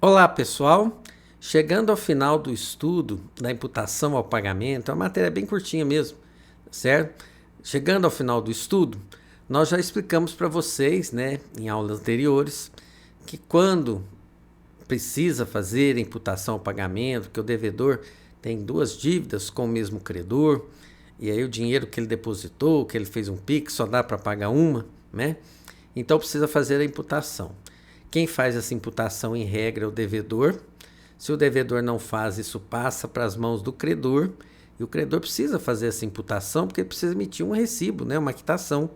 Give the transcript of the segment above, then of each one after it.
Olá, pessoal! Chegando ao final do estudo da imputação ao pagamento, é uma matéria bem curtinha mesmo, certo? Chegando ao final do estudo, nós já explicamos para vocês, em aulas anteriores, que quando precisa fazer a imputação ao pagamento, que o devedor tem duas dívidas com o mesmo credor, e aí o dinheiro que ele depositou, que ele fez um PIX, só dá para pagar uma, né? Então precisa fazer a imputação. Quem faz essa imputação em regra é o devedor. Se o devedor não faz, isso passa para as mãos do credor. E o credor precisa fazer essa imputação porque ele precisa emitir um recibo, uma quitação.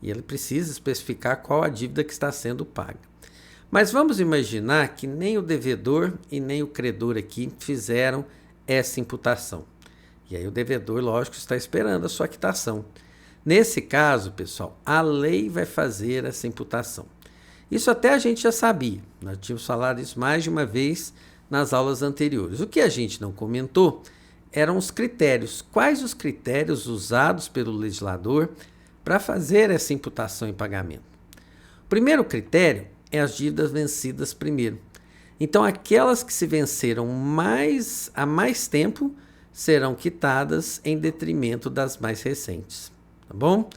E ele precisa especificar qual a dívida que está sendo paga. Mas vamos imaginar que nem o devedor e nem o credor aqui fizeram essa imputação. E aí o devedor, lógico, está esperando a sua quitação. Nesse caso, pessoal, a lei vai fazer essa imputação. Isso até a gente já sabia, nós tínhamos falado isso mais de uma vez nas aulas anteriores. O que a gente não comentou eram os critérios. Quais os critérios usados pelo legislador para fazer essa imputação em pagamento? O primeiro critério é as dívidas vencidas primeiro. Então, aquelas que se venceram há mais tempo serão quitadas em detrimento das mais recentes. Tá bom?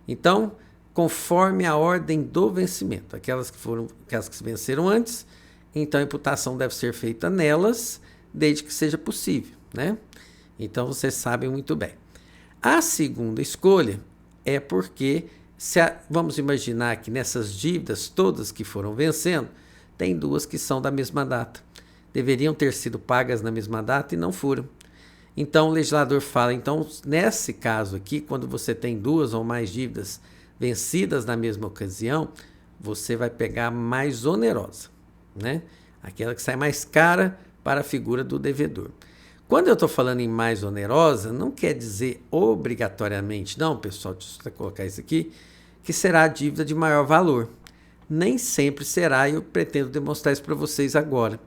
Então, conforme a ordem do vencimento. Aquelas que se venceram antes, então a imputação deve ser feita nelas, desde que seja possível, Então vocês sabem muito bem. A segunda escolha é porque, vamos imaginar que nessas dívidas todas que foram vencendo, tem duas que são da mesma data. Deveriam ter sido pagas na mesma data e não foram. Então o legislador fala, nesse caso aqui, quando você tem duas ou mais dívidas vencidas na mesma ocasião, você vai pegar a mais onerosa, Aquela que sai mais cara para a figura do devedor. Quando eu estou falando em mais onerosa, não quer dizer obrigatoriamente, não, pessoal, deixa eu colocar isso aqui, que será a dívida de maior valor. Nem sempre será, e eu pretendo demonstrar isso para vocês agora.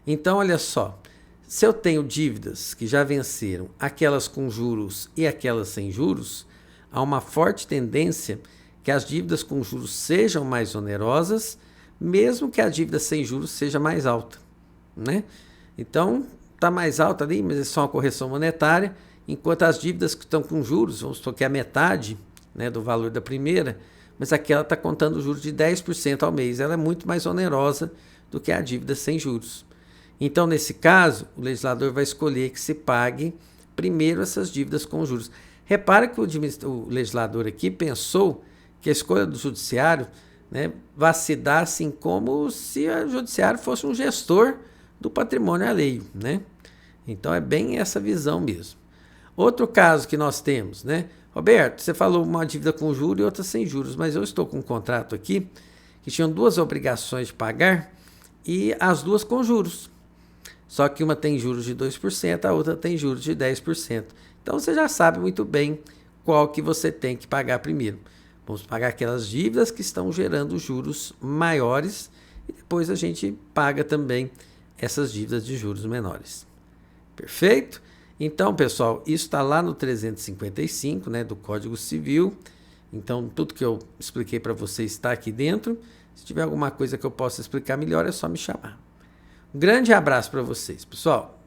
Então, olha só, se eu tenho dívidas que já venceram, aquelas com juros e aquelas sem juros, há uma forte tendência que as dívidas com juros sejam mais onerosas, mesmo que a dívida sem juros seja mais alta, Então, está mais alta ali, mas é só uma correção monetária, enquanto as dívidas que estão com juros, vamos supor que é a metade, do valor da primeira, mas aquela está contando juros de 10% ao mês, ela é muito mais onerosa do que a dívida sem juros. Então, nesse caso, o legislador vai escolher que se pague primeiro essas dívidas com juros. Repara que o legislador aqui pensou que a escolha do judiciário vai se dar assim como se o judiciário fosse um gestor do patrimônio alheio, Então é bem essa visão mesmo. Outro caso que nós temos, Roberto, você falou uma dívida com juros e outra sem juros, mas eu estou com um contrato aqui que tinham duas obrigações de pagar e as duas com juros. Só que uma tem juros de 2%, a outra tem juros de 10%. Então você já sabe muito bem qual que você tem que pagar primeiro. Vamos pagar aquelas dívidas que estão gerando juros maiores e depois a gente paga também essas dívidas de juros menores. Perfeito? Então, pessoal, isso está lá no 355, do Código Civil. Então, tudo que eu expliquei para vocês está aqui dentro. Se tiver alguma coisa que eu possa explicar melhor, é só me chamar. Um grande abraço para vocês, pessoal.